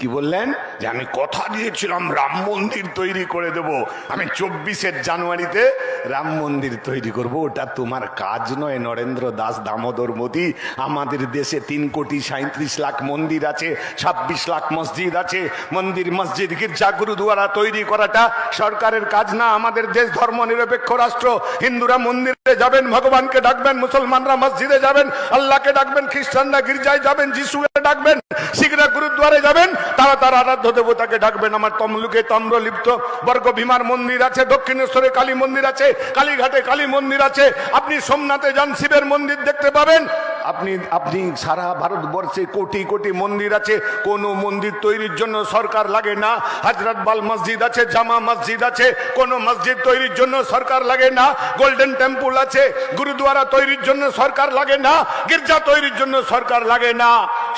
কি বললেন? যে আমি কথা দিয়েছিলাম রাম মন্দির তৈরি করে দেব, আমি 24 জানুয়ারিতে রাম মন্দির তৈরি করব। ওটা তোমার কাজ নয় নরেন্দ্র দাস দামোদর মোদী। আমাদের দেশে 3,37,00,000 মন্দির আছে, 26 লাখ মসজিদ আছে। মন্দির, মসজিদ, গির্জা, গুরুদুয়ারা তৈরি করাটা সরকারের কাজ না। আমাদের দেশ ধর্ম নিরপেক্ষ রাষ্ট্র। হিন্দুরা মন্দিরে যাবেন, ভগবানকে ডাকবেন, মুসলমানরা মসজিদে যাবেন, আল্লাহকে ডাকবেন, খ্রিস্টানরা গির্জায় যাবেন, যিশুকে ডাকবেন, শিখরা গুরুদ্বারে যাবেন, তারা তার আরাধ্য দেবতাকে ডাকবেন। আমার তমলুকে তাম্রলিপ্ত বর্গ ভীমার মন্দির আছে, দক্ষিণেশ্বরে কালী মন্দির আছে, কালীঘাটে কালী মন্দির আছে। আপনি সোমনাথে যান, শিবের মন্দির দেখতে পাবেন। আপনি সারা ভারতবর্ষে কোটি কোটি মন্দির আছে, কোন মন্দির তৈরির জন্য সরকার লাগে না। হযরতবাল মসজিদ আছে, জামা মসজিদ আছে, কোন মসজিদ তৈরির জন্য সরকার লাগে না। গোল্ডেন টেম্পল আছে, গুরুদ্বারা তৈরির জন্য সরকার লাগে না, গির্জা তৈরির জন্য সরকার লাগে না।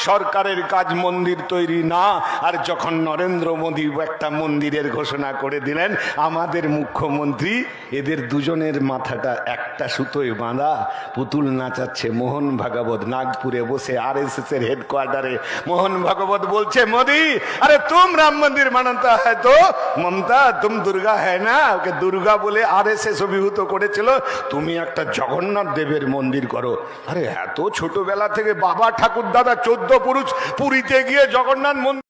সরকারের কাজ মন্দির তৈরি না। আর যখন নরেন্দ্র মোদী একটা মন্দিরের ঘোষণা করে দিলেন, আমাদের মুখ্যমন্ত্রী এদের দুজনের মাথাটা একটা সুতোয় বাঁধা, পুতুল নাচাচ্ছে। মোহন ভাগবত নাগপুরে বসে RSS এর হেডকোয়ার্টারে মোহন ভাগবত বলছে, মোদী আরে তুম রাম মন্দির বানাতা হ্যায় তো মমতা তুম দুর্গা হ্যায় না। ওকে দুর্গা বলে RSS অভিভূত করেছিল, তুমি একটা জগন্নাথ দেবের মন্দির করো। আরে এত ছোটবেলা থেকে বাবা ঠাকুর দাদা 14 পুরুষ পুরীতে গিয়ে জগন্নাথ মন্দির